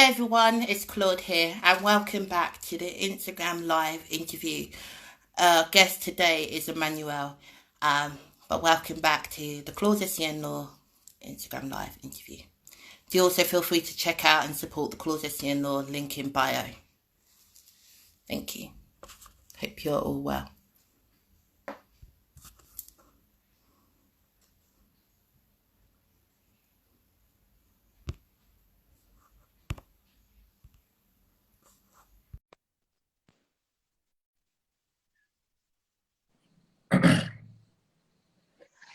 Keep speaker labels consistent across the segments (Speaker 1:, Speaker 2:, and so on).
Speaker 1: everyone, it's Claude here, and welcome back to the Instagram Live interview. Guest today is Emmanuel, but welcome back to the Claudes SEN Law Instagram Live interview. Do also feel free to check out and support the Claudes SEN Law link in bio. Thank you. Hope you're all well.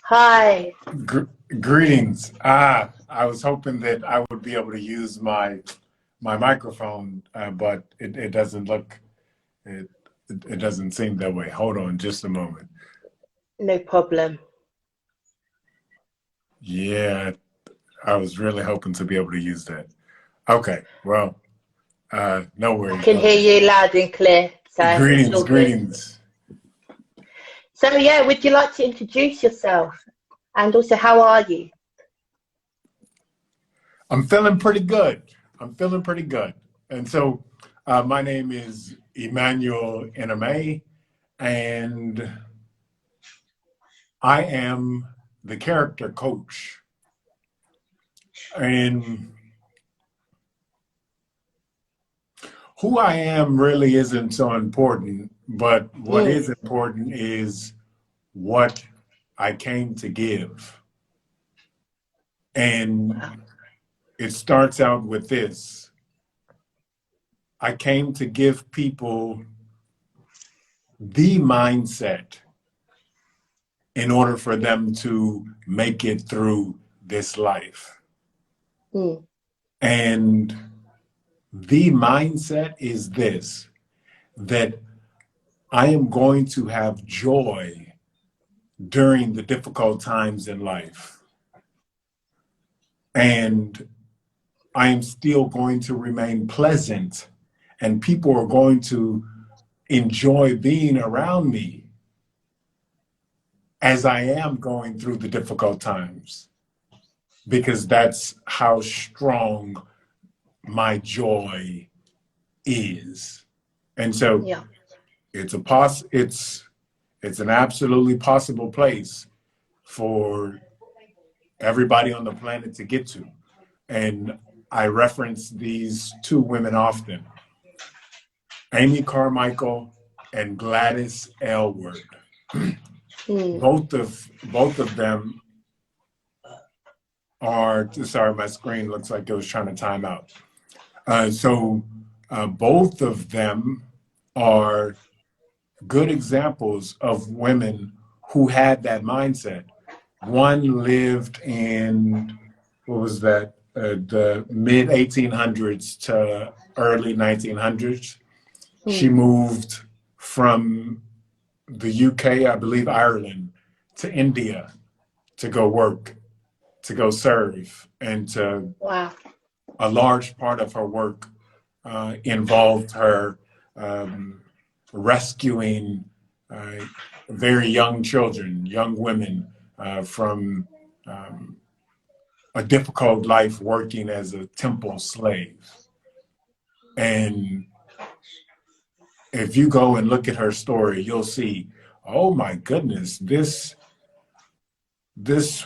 Speaker 2: Hi.
Speaker 3: Greetings. I was hoping that I would be able to use my microphone, but it doesn't look it doesn't seem that way. Hold on just a moment.
Speaker 2: No problem.
Speaker 3: Yeah, I was really hoping to be able to use that. Okay, well, no worries.
Speaker 2: I can hear you loud and clear. So it's all good.
Speaker 3: Greetings.
Speaker 2: So yeah, would you like to introduce yourself? And also, how are you?
Speaker 3: I'm feeling pretty good. And so my name is Emmanuel Enime, and I am the character coach. And who I am really isn't so important, but what is important is what I came to give. And it starts out with this. I came to give people the mindset in order for them to make it through this life. And the mindset is this, that I am going to have joy during the difficult times in life. And I am still going to remain pleasant, and people are going to enjoy being around me as I am going through the difficult times, because that's how strong my joy is. And so it's an absolutely possible place for everybody on the planet to get to. And I reference these two women often, Amy Carmichael and Gladys Aylward. Both of them are, sorry, my screen looks like it was trying to time out. Both of them are good examples of women who had that mindset. One lived in, what was that, the mid 1800s to early 1900s. She moved from the UK, I believe Ireland, to India to go work, to go serve, and to a large part of her work involved her rescuing very young children, young women from a difficult life working as a temple slave. And if you go and look at her story, you'll see, oh my goodness, this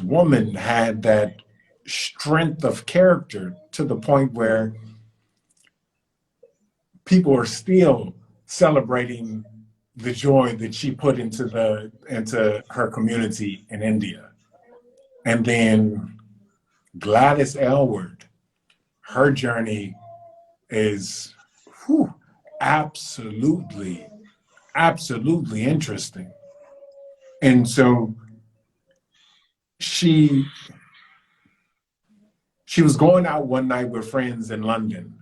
Speaker 3: woman had that strength of character to the point where people are still celebrating the joy that she put into her community in India. And then Gladys Aylward, her journey is absolutely interesting. And so she was going out one night with friends in London,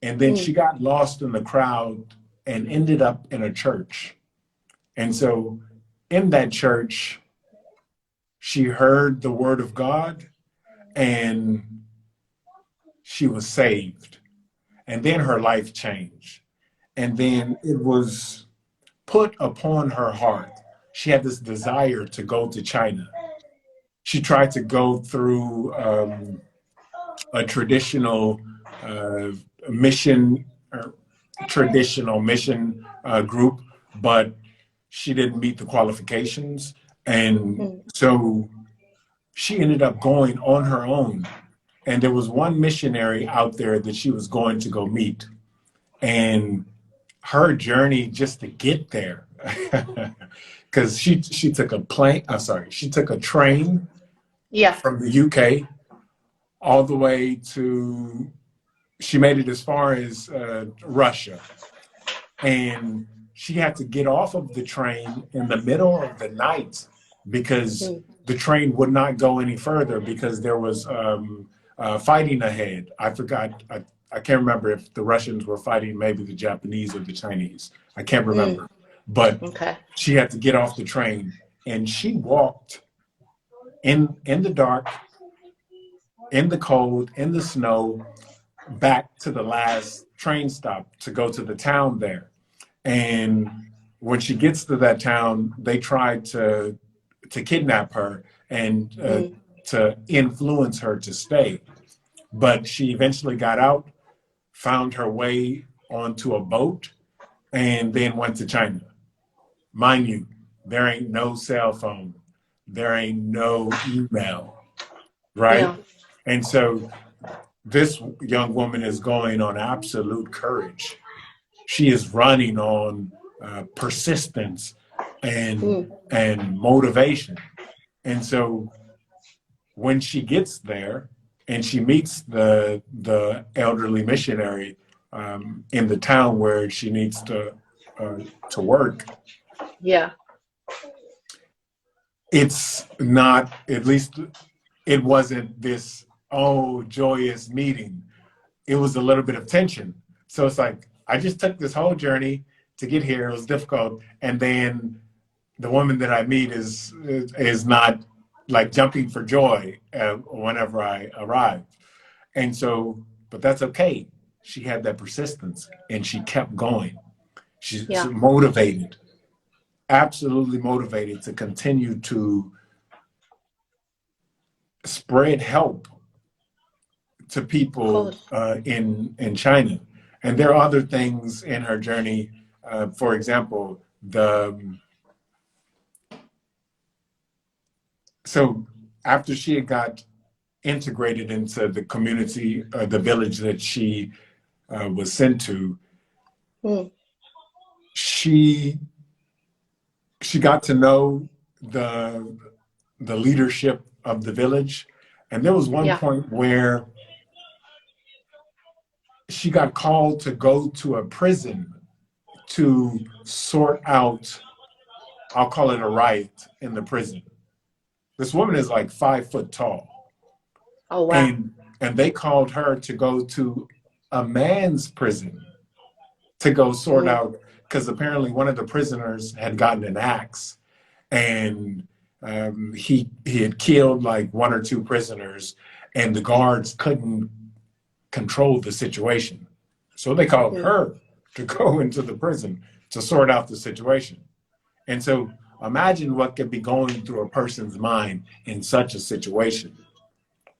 Speaker 3: and then she got lost in the crowd and ended up in a church. And so in that church, she heard the word of God and she was saved. And then her life changed. And then it was put upon her heart. She had this desire to go to China. She tried to go through a traditional mission group, but she didn't meet the qualifications. And so she ended up going on her own. And there was one missionary out there that she was going to go meet. And her journey just to get there, because she took a plane, she took a train from the UK all the way to, she made it as far as Russia. And she had to get off of the train in the middle of the night because the train would not go any further because there was fighting ahead. I forgot, I can't remember if the Russians were fighting maybe the Japanese or the Chinese. I can't remember. But she had to get off the train, and she walked in the dark, in the cold, in the snow, back to the last train stop to go to the town there. And when she gets to that town, they tried to kidnap her and to influence her to stay. But she eventually got out, found her way onto a boat, and then went to China. Mind you, there ain't no cell phone. There ain't no email, right? Yeah. And so this young woman is going on absolute courage. She is running on persistence and motivation. And so when she gets there and she meets the elderly missionary in the town where she needs to work, it's not, at least it wasn't this joyous meeting. It was a little bit of tension. So it's like, I just took this whole journey to get here. It was difficult. And then the woman that I meet is not like jumping for joy whenever I arrive. And so, but that's okay. She had that persistence and she kept going. She's motivated, absolutely motivated to continue to spread help to people in China. And there are other things in her journey. For example, so after she had got integrated into the community, the village that she was sent to, she got to know the leadership of the village. And there was one point where she got called to go to a prison to sort out, I'll call it a riot in the prison. This woman is like 5 foot tall.
Speaker 2: Oh, wow.
Speaker 3: And they called her to go to a man's prison to go sort out, because apparently one of the prisoners had gotten an axe and he had killed like 1 or 2 prisoners, and the guards couldn't control the situation. So they called her to go into the prison to sort out the situation. And so imagine what could be going through a person's mind in such a situation.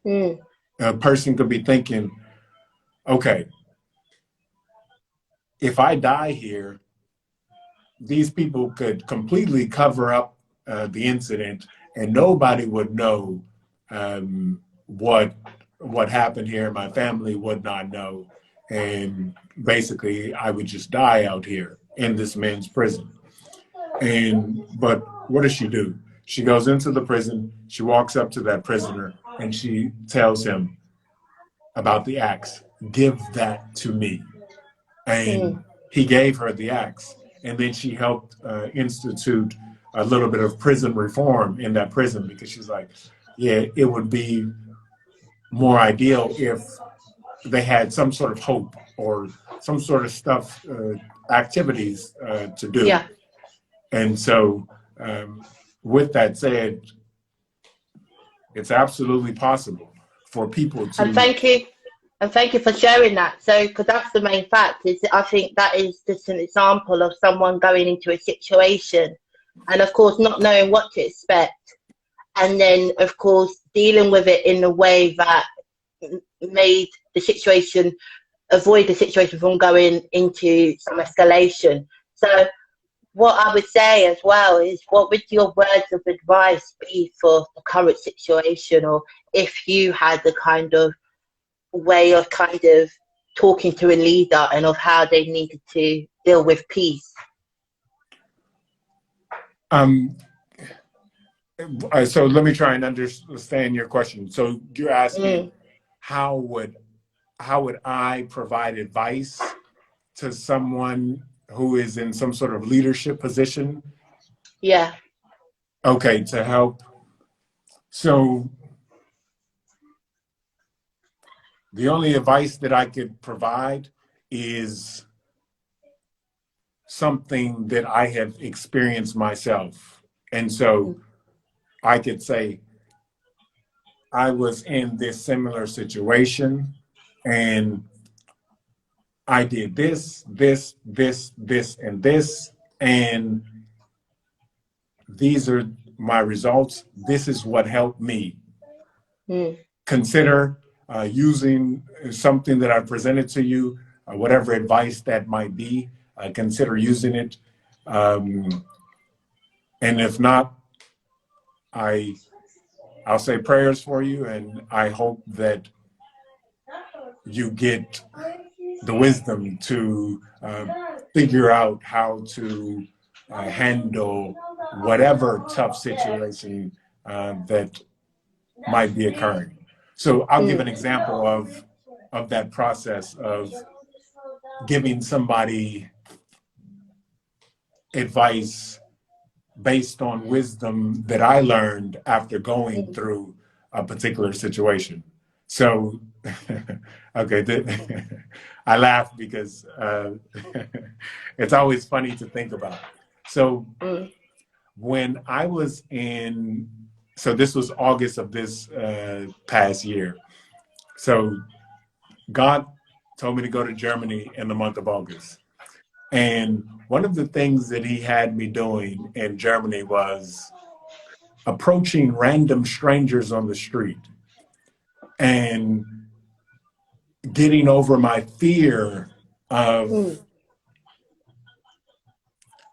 Speaker 3: A person could be thinking, okay, if I die here, these people could completely cover up the incident and nobody would know what happened here. My family would not know. And basically I would just die out here in this men's prison. But what does she do? She goes into the prison, she walks up to that prisoner and she tells him about the axe. Give that to me. And he gave her the axe. And then she helped institute a little bit of prison reform in that prison, because she's like, yeah, it would be more ideal if they had some sort of hope or some sort of stuff, activities to do. Yeah. And so with that said, it's absolutely possible for people to...
Speaker 2: And thank you for sharing that. So, because that's the main fact, is I think that is just an example of someone going into a situation and of course not knowing what to expect, and then of course dealing with it in a way that made the situation, avoid the situation from going into some escalation. So what I would say as well is, what would your words of advice be for the current situation, or if you had the kind of way of kind of talking to a leader and of how they needed to deal with peace?
Speaker 3: So let me try and understand your question. So you're asking, how would I provide advice to someone who is in some sort of leadership position?
Speaker 2: Yeah.
Speaker 3: Okay, to help. So the only advice that I could provide is something that I have experienced myself. And so I could say, I was in this similar situation and I did this, and this, and these are my results. This is what helped me. Consider using something that I presented to you, whatever advice that might be, consider using it. And if not, I'll say prayers for you, and I hope that you get the wisdom to figure out how to handle whatever tough situation that might be occurring. So I'll give an example of that process of giving somebody advice based on wisdom that I learned after going through a particular situation. So, okay, I laugh because it's always funny to think about. So when I was so this was August of this past year. So God told me to go to Germany in the month of August. And one of the things that he had me doing in Germany was approaching random strangers on the street and getting over my fear of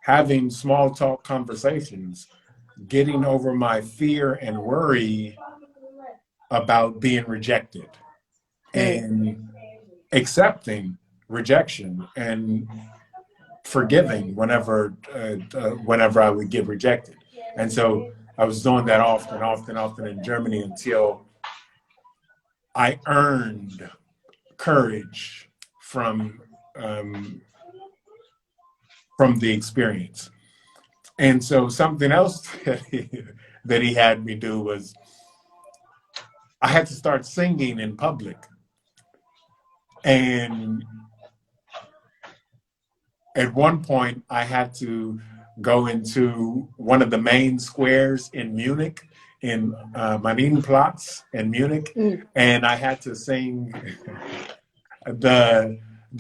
Speaker 3: having small talk conversations, getting over my fear and worry about being rejected and accepting rejection and forgiving whenever I would get rejected. And so I was doing that often in Germany until I earned courage from the experience. And so something else that he had me do was I had to start singing in public. And at one point I had to go into one of the main squares in Munich, in Marienplatz in Munich, and I had to sing the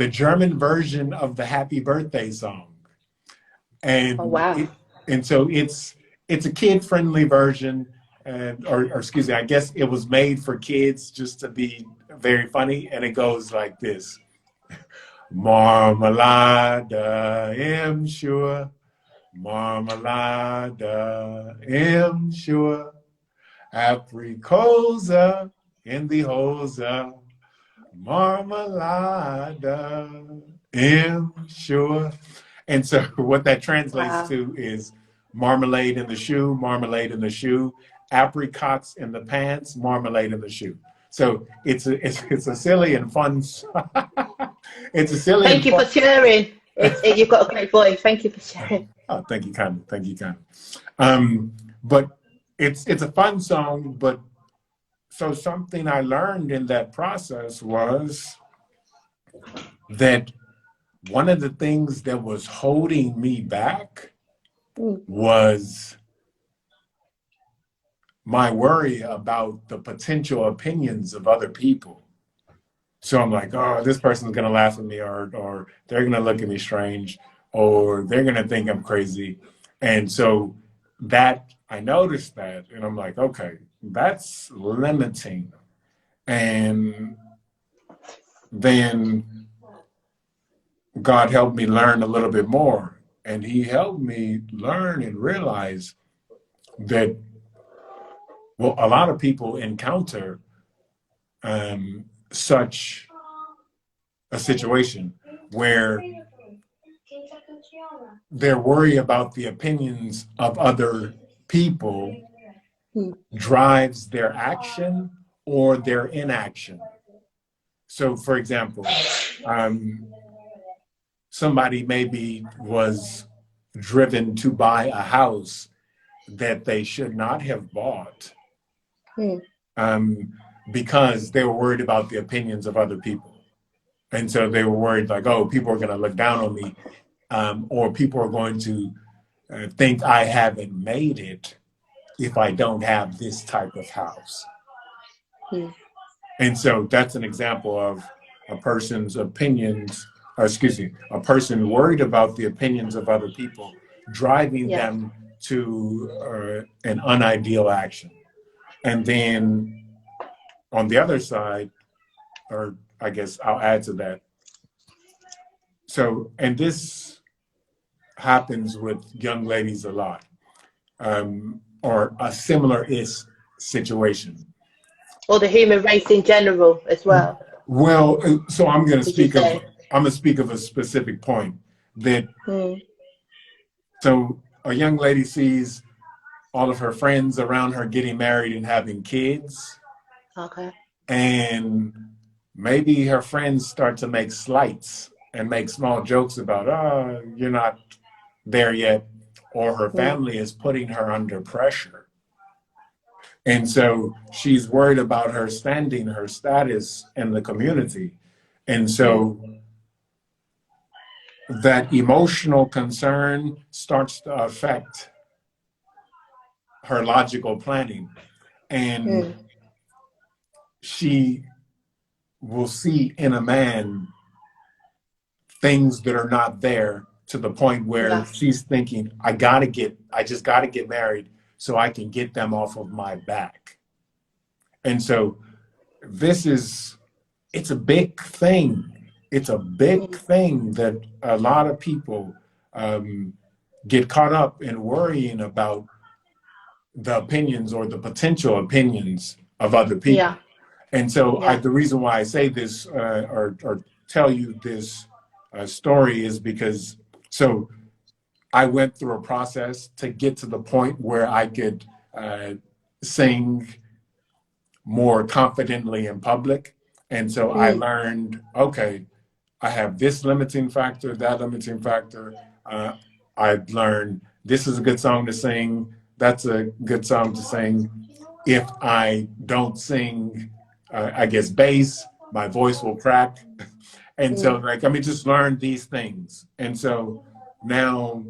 Speaker 3: German version of the Happy Birthday song. And so it's a kid-friendly version, or excuse me, I guess it was made for kids just to be very funny, and it goes like this. Marmalade, I'm sure. Marmalade, I'm sure. Apricosa in the hosa. Marmalade, I'm sure. And so what that translates to is marmalade in the shoe, apricots in the pants, marmalade in the shoe. So it's a silly and fun. It's a silly.
Speaker 2: Thank you for sharing. You've got a great voice. Thank you for sharing.
Speaker 3: Oh, thank you kindly. Thank you kindly. But it's a fun song. But so something I learned in that process was that one of the things that was holding me back was my worry about the potential opinions of other people. So I'm like, oh, this person's going to laugh at me, or they're going to look at me strange, or they're going to think I'm crazy. And so I noticed that, and I'm like, okay, that's limiting. And then God helped me learn a little bit more. And he helped me learn and realize that, well, a lot of people encounter such a situation where they're worried about the opinions of other people drives their action or their inaction. So, for example, somebody maybe was driven to buy a house that they should not have bought because they were worried about the opinions of other people. And so they were worried like, oh, people are going to look down on me, or people are going to think I haven't made it if I don't have this type of house. And so that's an example of a person's opinions, a person worried about the opinions of other people, driving them to an unideal action. And then on the other side, or I guess I'll add to that. So, and this happens with young ladies a lot, or a similar-ish situation.
Speaker 2: Or the human race in general as well.
Speaker 3: Well, so I'm going to speak of a specific point that. So a young lady sees all of her friends around her getting married and having kids.
Speaker 2: Okay.
Speaker 3: And maybe her friends start to make slights and make small jokes about, oh, you're not there yet, or her family is putting her under pressure. And so she's worried about her standing, her status in the community. And so that emotional concern starts to affect her logical planning. And she will see in a man things that are not there, to the point where she's thinking, I just got to get married so I can get them off of my back. And so it's a big thing. It's a big thing that a lot of people get caught up in worrying about the opinions or the potential opinions of other people. Yeah. And so the reason why I say this or tell you this story is because, so I went through a process to get to the point where I could sing more confidently in public. And so I learned, okay, I have this limiting factor, that limiting factor. I learned this is a good song to sing. That's a good song to sing. If I don't sing, I guess, bass, my voice will crack. And so, like, I mean, just learn these things. And so now,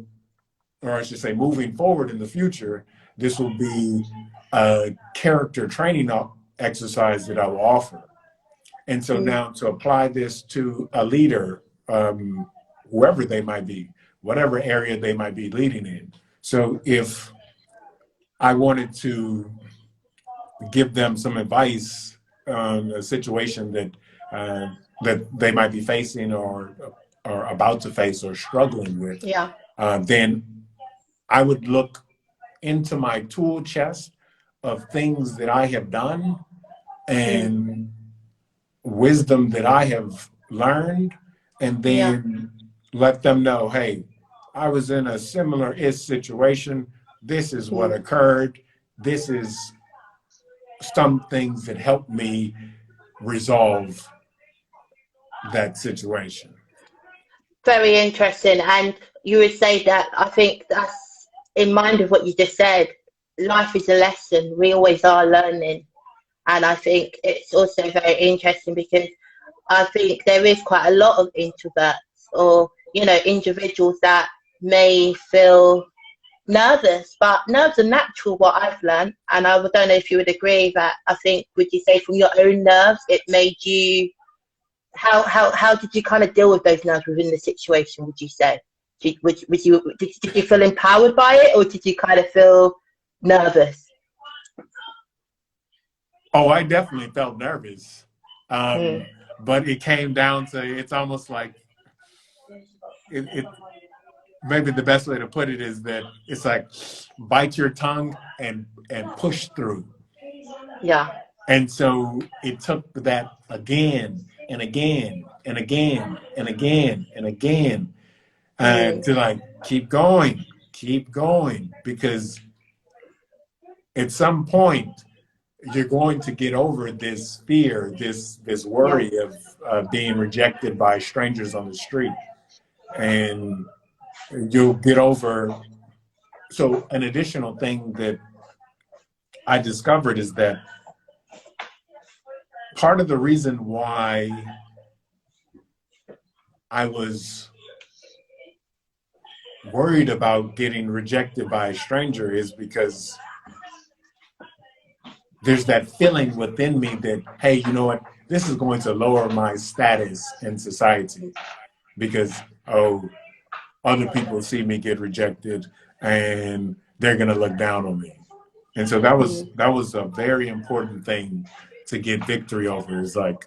Speaker 3: or I should say, moving forward in the future, this will be a character training exercise that I will offer. And so now to apply this to a leader, whoever they might be, whatever area they might be leading in. So if I wanted to give them some advice on a situation that they might be facing or about to face or struggling with, then I would look into my tool chest of things that I have done and wisdom that I have learned, and then let them know, hey, I was in a similar-ish situation. This is what occurred. This is some things that helped me resolve that situation.
Speaker 2: Very interesting. And you would say that, I think that's in mind of what you just said. Life is a lesson. We always are learning. And I think it's also very interesting because I think there is quite a lot of introverts or, you know, individuals that may feel nervous, but nerves are natural, what I've learned. And I don't know if you would agree that, I think, would you say from your own nerves, it made you, how did you kind of deal with those nerves within the situation, would you say? Did you feel empowered by it, or did you kind of feel nervous?
Speaker 3: Oh, I definitely felt nervous.
Speaker 2: Mm.
Speaker 3: But it came down to, it's almost like it maybe the best way to put it is that it's like bite your tongue and push through.
Speaker 2: Yeah.
Speaker 3: And so it took that again and again and again and again and again
Speaker 2: Mm.
Speaker 3: to like keep going, because at some point you're going to get over this fear, this
Speaker 2: Yeah.
Speaker 3: worry of being rejected by strangers on the street, and you'll get over. So an additional thing that I discovered is that part of the reason why I was worried about getting rejected by a stranger is because there's that feeling within me that, hey, you know what, this is going to lower my status in society because, oh, other people see me get rejected and they're going to look down on me. And so
Speaker 2: Mm.
Speaker 3: that was a very important thing to get victory over. Is like,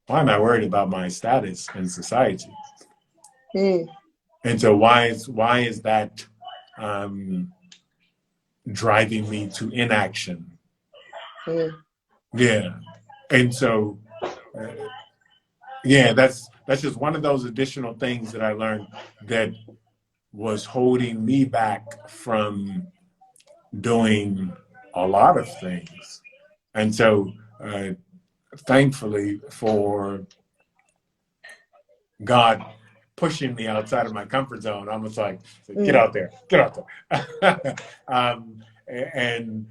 Speaker 3: why am I worried about my status in society?
Speaker 2: Mm.
Speaker 3: And so why is that um, driving me to inaction?
Speaker 2: Mm.
Speaker 3: Yeah, and so uh, yeah, that's just one of those additional things that I learned that was holding me back from doing a lot of things. And so thankfully for God pushing me outside of my comfort zone, I was like, get
Speaker 2: Mm.
Speaker 3: out there, get out there. And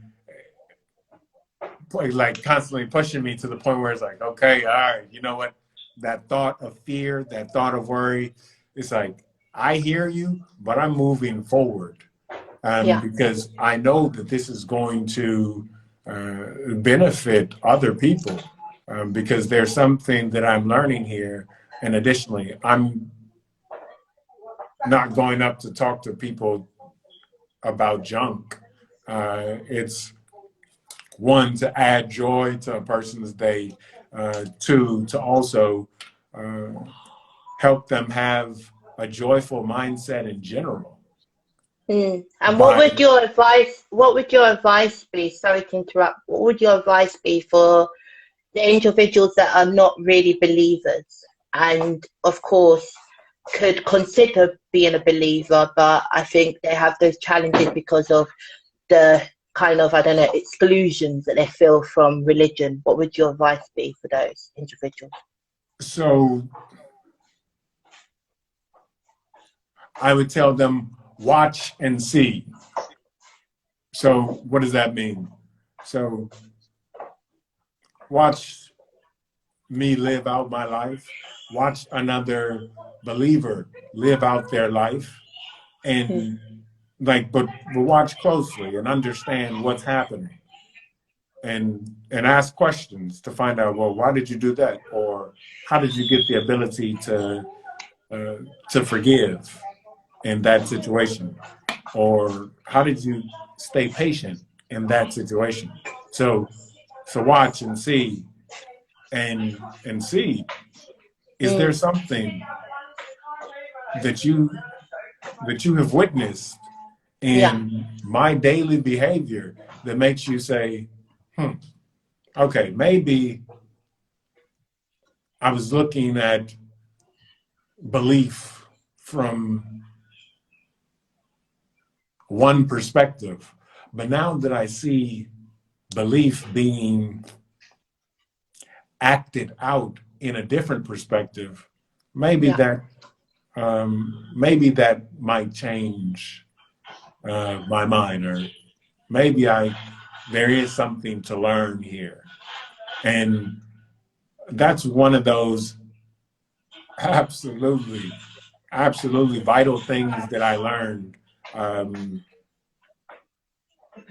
Speaker 3: like constantly pushing me to the point where it's like, okay, all right, you know what? That thought of fear, that thought of worry, it's like, I hear you, but I'm moving forward
Speaker 2: Yeah.
Speaker 3: because I know that this is going to benefit other people because there's something that I'm learning here. And additionally, I'm not going up to talk to people about junk. It's one, to add joy to a person's day, two, to also uh, help them have a joyful mindset in general.
Speaker 2: Mm. And what
Speaker 3: By
Speaker 2: would your advice? What would your advice be? Sorry to interrupt. What would your advice be for the individuals that are not really believers, and of course could consider being a believer, but I think they have those challenges because of the kind of, I don't know, exclusions that they feel from religion? What would your advice be for those individuals?
Speaker 3: so I would tell them, watch and see. So what does that mean? So watch me live out my life, watch another believer live out their life,
Speaker 2: Mm.
Speaker 3: and like, but watch closely and understand what's happening, and ask questions to find out, well, why did you do that, or how did you get the ability uh, to forgive in that situation, or how did you stay patient in that situation? So watch and see, and see, is there
Speaker 2: Mm.
Speaker 3: something that you have witnessed
Speaker 2: Yeah.
Speaker 3: in my daily behavior that makes you say, okay, maybe I was looking at belief from one perspective, but now that I see belief being acted out in a different perspective, maybe
Speaker 2: Yeah.
Speaker 3: that maybe that might change my mind, or maybe there is something to learn here. And that's one of those absolutely, absolutely vital things that I learned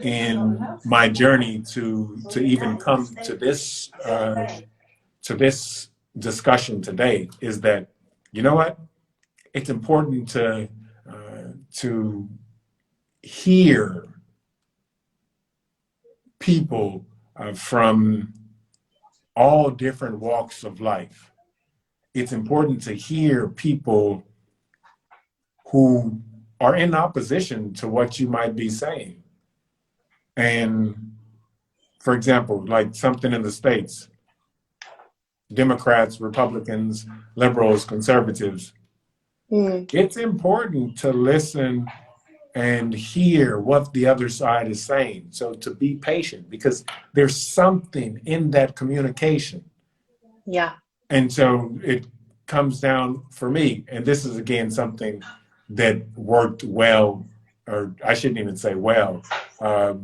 Speaker 3: in my journey to even come to this discussion today, is that, you know what, it's important to hear people from all different walks of life. It's important to hear people who are in opposition to what you might be saying. And for example, like something in the States, Democrats, Republicans, liberals, conservatives, it's important to listen and hear what the other side is saying. So to be patient, because there's something in that communication.
Speaker 2: Yeah.
Speaker 3: And so it comes down for me, and this is again something that worked well, or I shouldn't even say well. I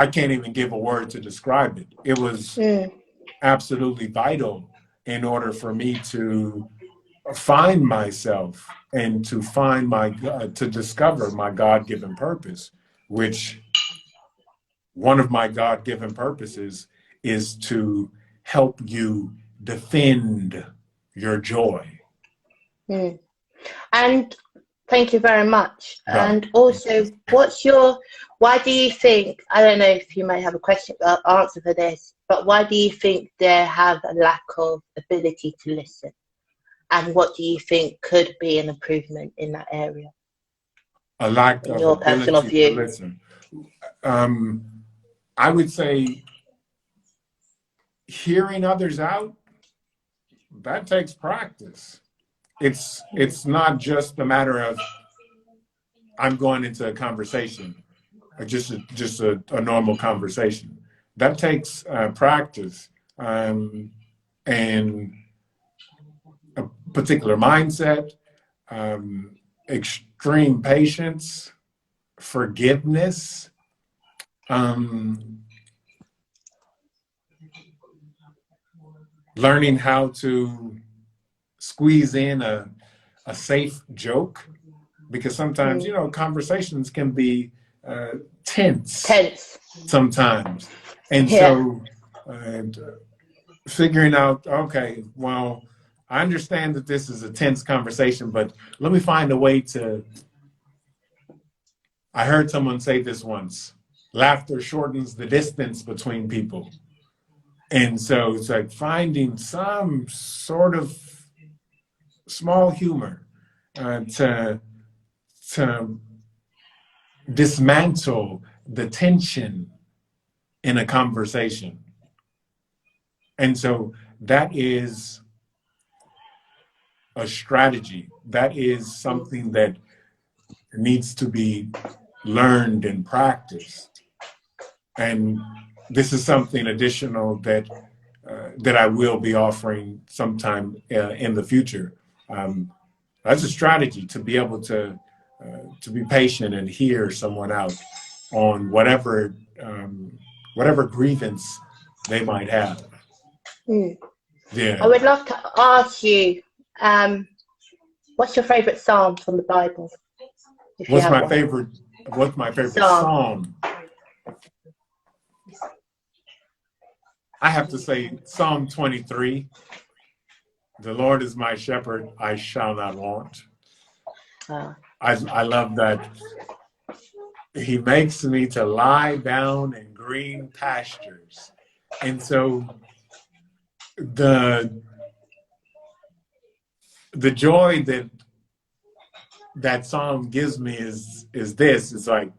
Speaker 3: can't even give a word to describe it. It was absolutely vital in order for me to find myself and to find to discover my God-given purpose, which one of my God-given purposes is to help you defend your joy.
Speaker 2: And thank you very much.
Speaker 3: No.
Speaker 2: And also, why do you think, I don't know if you may have a answer for this, but why do you think they have a lack of ability to listen? And what do you think could be an improvement in that area?
Speaker 3: A lack
Speaker 2: in
Speaker 3: of
Speaker 2: your personal
Speaker 3: ability
Speaker 2: view.
Speaker 3: to listen. I would say hearing others out, that takes practice. It's not just a matter of I'm going into a conversation, or just a normal conversation. That takes practice and a particular mindset, extreme patience, forgiveness, learning how to squeeze in a safe joke, because sometimes, conversations can be tense sometimes. And so figuring out, okay, well, I understand that this is a tense conversation, but let me find a way I heard someone say this once, laughter shortens the distance between people. And so it's like finding some sort of small humor to dismantle the tension in a conversation. And so that is a strategy. That is something that needs to be learned and practiced. And this is something additional that I will be offering sometime in the future. That's a strategy to be able to be patient and hear someone out on whatever grievance they might have. Yeah.
Speaker 2: I would love to ask you, what's your favorite psalm from the Bible?
Speaker 3: What's my favorite psalm? I have to say Psalm 23. The Lord is my shepherd, I shall not want. I love that. He makes me to lie down in green pastures. And so the joy that psalm gives me is this. It's like,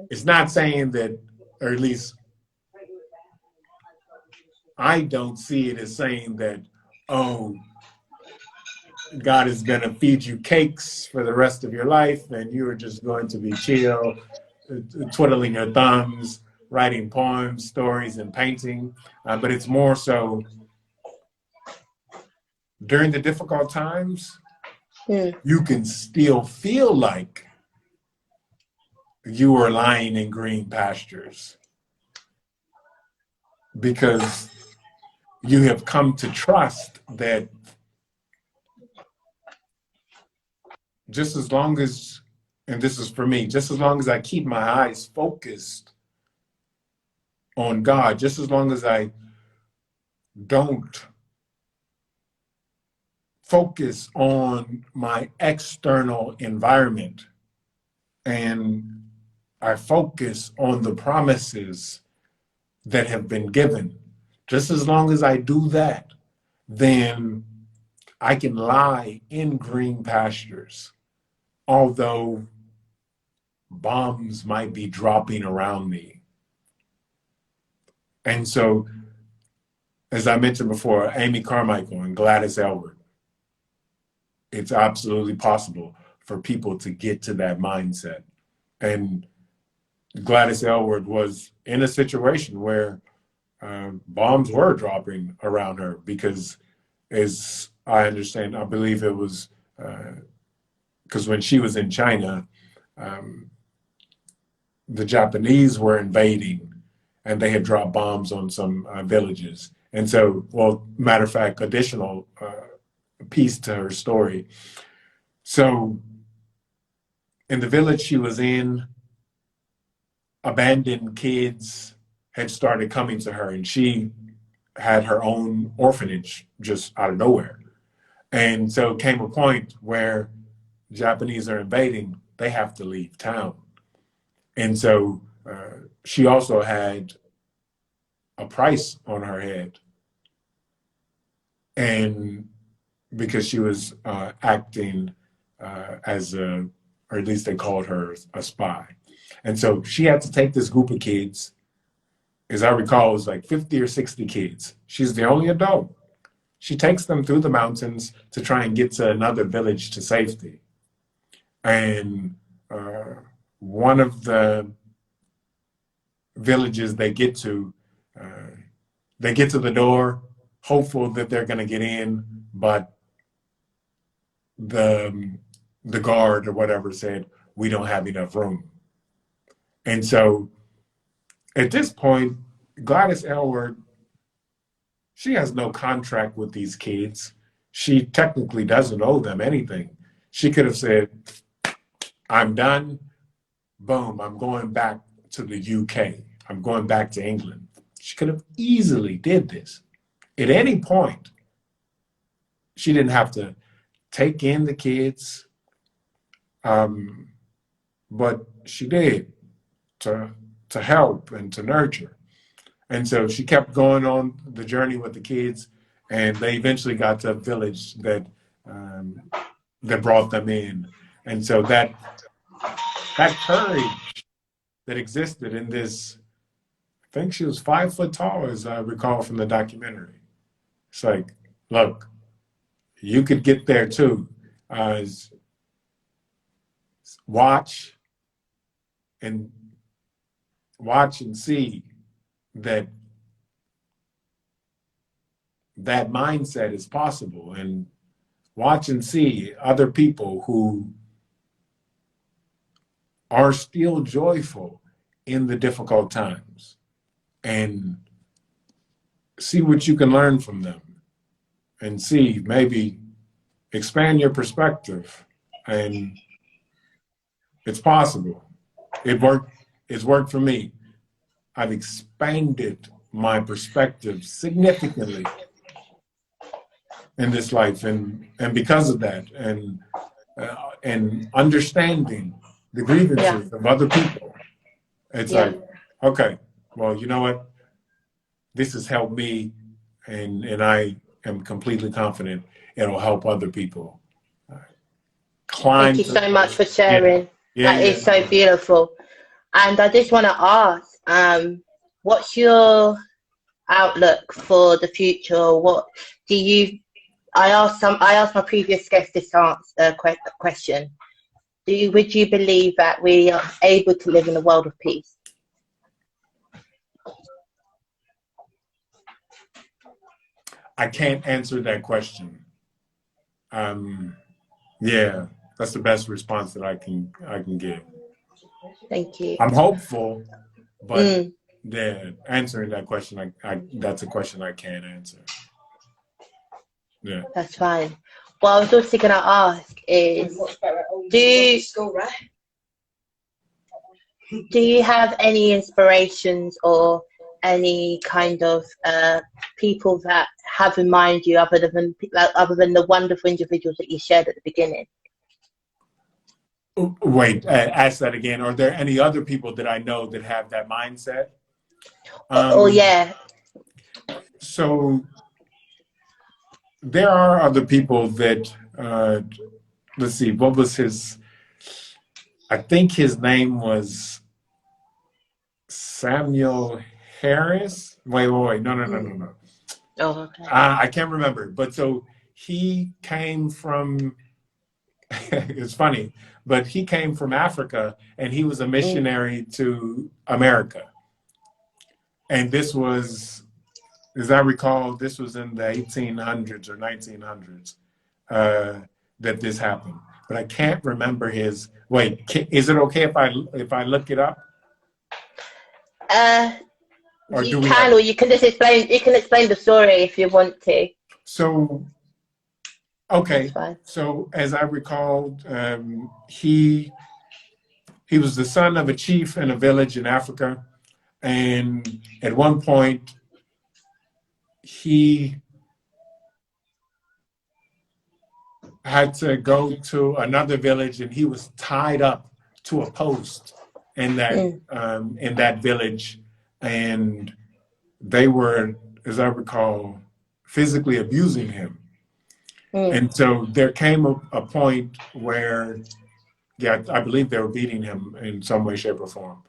Speaker 3: it's not saying that, or at least I don't see it as saying that, oh, God is going to feed you cakes for the rest of your life and you are just going to be chill, twiddling your thumbs, writing poems, stories, and painting. But it's more so during the difficult times, you can still feel like you are lying in green pastures because you have come to trust that just as long as, and this is for me, just as long as I keep my eyes focused on God, just as long as I don't focus on my external environment and I focus on the promises that have been given. Just as long as I do that, then I can lie in green pastures, although bombs might be dropping around me. And so, as I mentioned before, Amy Carmichael and Gladys Elwood, it's absolutely possible for people to get to that mindset. And Gladys Elwood was in a situation where bombs were dropping around her because, as I understand, I believe it was because when she was in China, the Japanese were invading and they had dropped bombs on some villages. And so, well, matter of fact, additional piece to her story. So in the village she was in, abandoned kids had started coming to her, and she had her own orphanage just out of nowhere. And so came a point where Japanese are invading, they have to leave town. And so she also had a price on her head. And because she was acting as a, or at least they called her a spy. And so she had to take this group of kids, as I recall, it was like 50 or 60 kids. She's the only adult. She takes them through the mountains to try and get to another village to safety. And one of the villages they get to the door, hopeful that they're going to get in, but the guard or whatever said, we don't have enough room. And so at this point, Gladys Elwood, she has no contract with these kids. She technically doesn't owe them anything. She could have said, I'm done. Boom, I'm going back to the UK. I'm going back to England. She could have easily did this. At any point, she didn't have to take in the kids, but she did to help and to nurture. And so she kept going on the journey with the kids, and they eventually got to a village that brought them in. And so that courage that existed in this, I think she was 5 foot tall, as I recall from the documentary. It's like, look, you could get there too. Watch and see that mindset is possible, and watch and see other people who are still joyful in the difficult times, and see what you can learn from them, and see, maybe expand your perspective. And it's possible. It's worked for me. I've expanded my perspective significantly in this life, and because of that, and understanding the grievances of other people, it's like, okay, well, you know what? This has helped me, and I am completely confident it'll help other people climb.
Speaker 2: Thank you so much for sharing. That is so beautiful. And I just want to ask, what's your outlook for the future? What do you? I asked my previous guest this question. Would you believe that we are able to live in a world of peace?
Speaker 3: I can't answer that question. Yeah, that's the best response that I can give.
Speaker 2: Thank you.
Speaker 3: I'm hopeful, but answering that question, that's a question I can't answer. Yeah,
Speaker 2: that's fine. Well, I was also going to ask is, do you have any inspirations or any kind of people that have in mind you, other than the wonderful individuals that you shared at the beginning?
Speaker 3: Wait, ask that again. Are there any other people that I know that have that mindset?
Speaker 2: Oh yeah.
Speaker 3: So there are other people that, let's see, what was his, I think his name was Samuel Harris. Wait. No.
Speaker 2: Oh, okay.
Speaker 3: I can't remember. But so he came from, it's funny, but he came from Africa and he was a missionary to America. And this was, as I recall, this was in the 1800s or 1900s that this happened. But I can't remember his. Wait, is it okay if I look it up, or
Speaker 2: You
Speaker 3: do we
Speaker 2: can,
Speaker 3: have?
Speaker 2: or you can just explain. You can explain the story if you want to.
Speaker 3: So
Speaker 2: That's
Speaker 3: okay,
Speaker 2: fine.
Speaker 3: so as I recall, he was the son of a chief in a village in Africa, and at one point he had to go to another village, and he was tied up to a post in that village, and they were, as I recall, physically abusing him. And so there came a point where, yeah, I believe they were beating him in some way, shape, or form.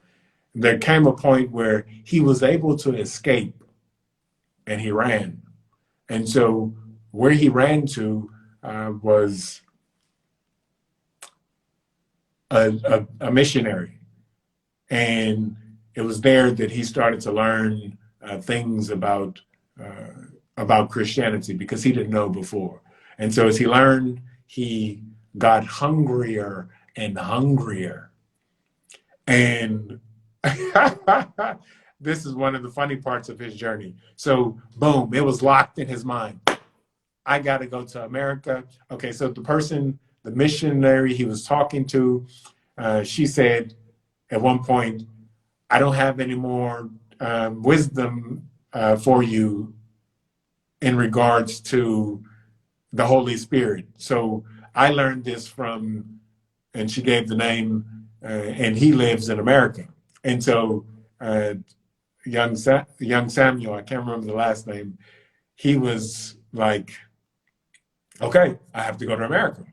Speaker 3: There came a point where he was able to escape, and he ran. And so where he ran to was a missionary. And it was there that he started to learn things about Christianity, because he didn't know before. And so as he learned, he got hungrier and hungrier. And this is one of the funny parts of his journey. So boom, it was locked in his mind. I got to go to America. Okay, so the missionary he was talking to, she said at one point, I don't have any more wisdom for you in regards to the Holy Spirit. So I learned this from, and she gave the name, and he lives in America. And so young Samuel, I can't remember the last name, he was like, okay, I have to go to America.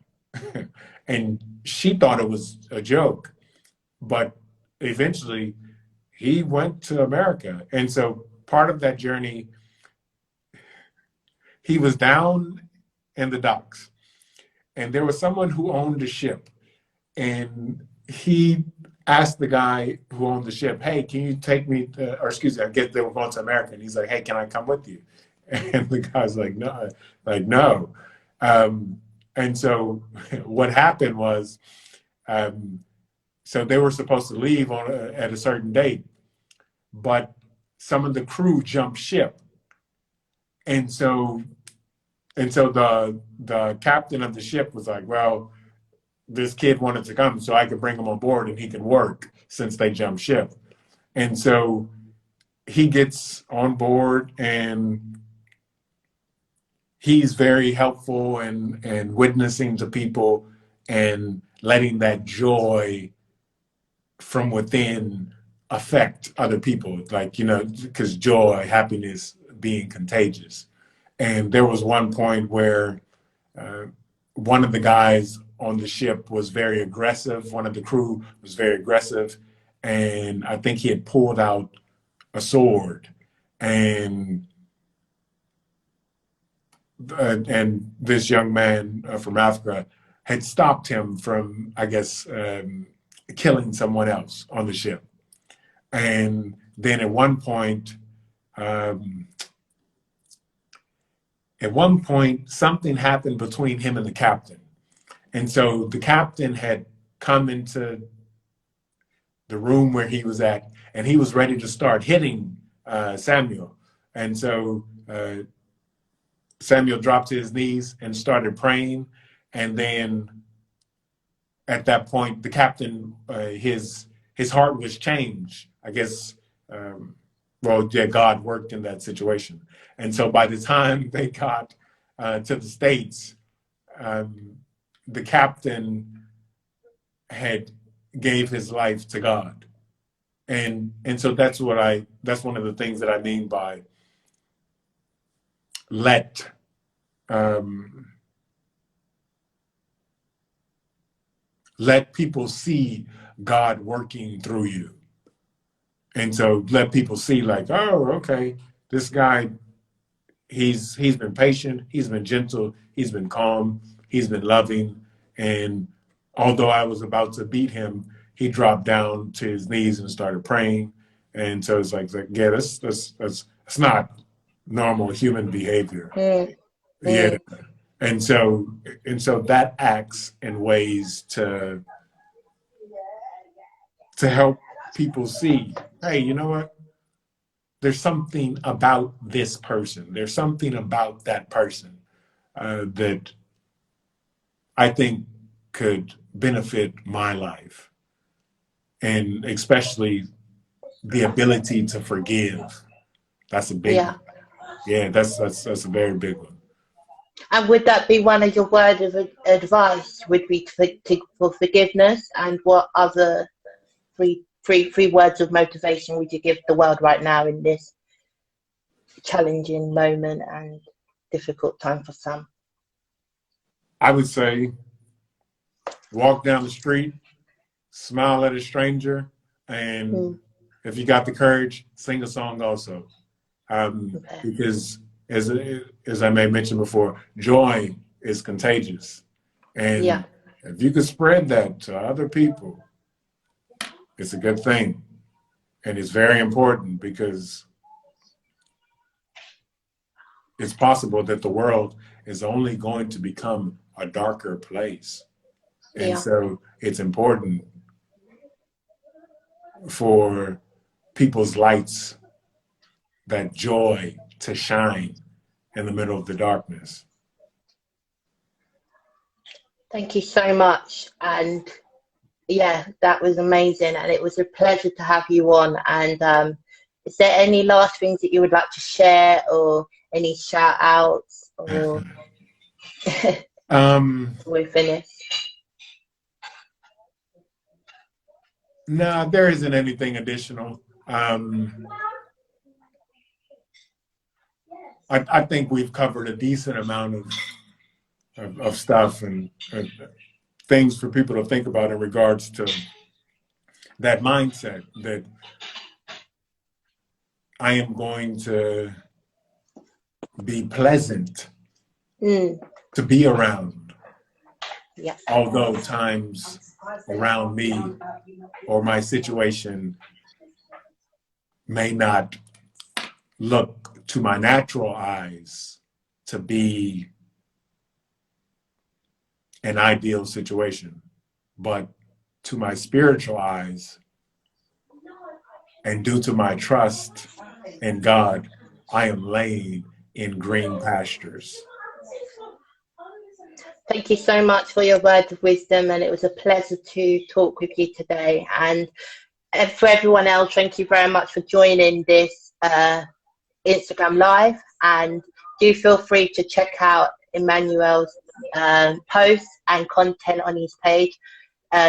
Speaker 3: And she thought it was a joke, but eventually he went to America. And so part of that journey, he was down in the docks, and there was someone who owned a ship, and he asked the guy who owned the ship, hey, can you take me to, or excuse me, I guess they were going to America, and he's like, hey, can I come with you? And the guy's like, no. And so what happened was, so they were supposed to leave at a certain date, but some of the crew jumped ship. And so the captain of the ship was like, well, this kid wanted to come so I could bring him on board and he can work since they jumped ship. And so he gets on board, and he's very helpful and witnessing to people and letting that joy from within affect other people, like, because joy, happiness being contagious. And there was one point where one of the guys on the ship was very aggressive. One of the crew was very aggressive. And I think he had pulled out a sword, and this young man from Africa had stopped him from, I guess, killing someone else on the ship. And then at one point, something happened between him and the captain. And so the captain had come into the room where he was at, and he was ready to start hitting Samuel. And so Samuel dropped to his knees and started praying. And then at that point, the captain, his heart was changed. I guess, God worked in that situation. And so by the time they got to the States, the captain had gave his life to God. And so that's one of the things that I mean by let people see God working through you. And so let people see, like, oh, okay, this guy, he's been patient, he's been gentle, he's been calm, he's been loving. And although I was about to beat him, he dropped down to his knees and started praying. And so it's like yeah, that's not normal human behavior. Yeah. And so that acts in ways to help people see, hey, you know what? There's something about this person. There's something about that person that I think could benefit my life. And especially the ability to forgive. That's a big one. Yeah, that's a very big one.
Speaker 2: And would that be one of your words of advice? Would be for forgiveness? And what other three words of motivation would you give the world right now in this challenging moment and difficult time for some?
Speaker 3: I would say walk down the street, smile at a stranger, and if you got the courage, sing a song also. Because as I may mention before, joy is contagious. And if you could spread that to other people, it's a good thing. And it's very important because it's possible that the world is only going to become a darker place. And so it's important for people's lights, that joy, to shine in the middle of the darkness.
Speaker 2: Thank you so much. And yeah, that was amazing. And it was a pleasure to have you on. And is there any last things that you would like to share, or any shout outs, or we're finished?
Speaker 3: No, there isn't anything additional. I think we've covered a decent amount of stuff and things for people to think about in regards to that mindset that I am going to be pleasant to be around. Although times around me or my situation may not look to my natural eyes to be an ideal situation, but to my spiritual eyes and due to my trust in God, I am laying in green pastures.
Speaker 2: Thank you so much for your words of wisdom, and it was a pleasure to talk with you today. And for everyone else, thank you very much for joining this Instagram Live, and do feel free to check out Emmanuel's posts and content on his page.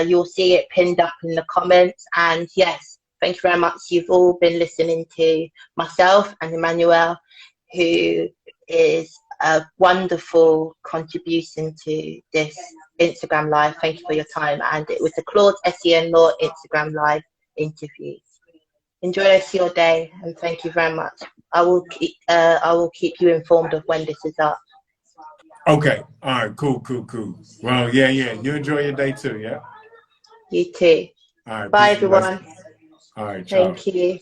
Speaker 2: You'll see it pinned up in the comments. And yes, thank you very much. You've all been listening to myself and Emmanuel, who is a wonderful contribution to this Instagram Live. Thank you for your time. And it was the Claudes SEN Law Instagram Live interview. Enjoy the rest of your day, and thank you very much. I will keep you informed of when this is up.
Speaker 3: Okay. All right. Cool. Well, yeah. You enjoy your day too, yeah?
Speaker 2: You too.
Speaker 3: All right.
Speaker 2: Bye, everyone.
Speaker 3: All right. Ciao.
Speaker 2: Thank you.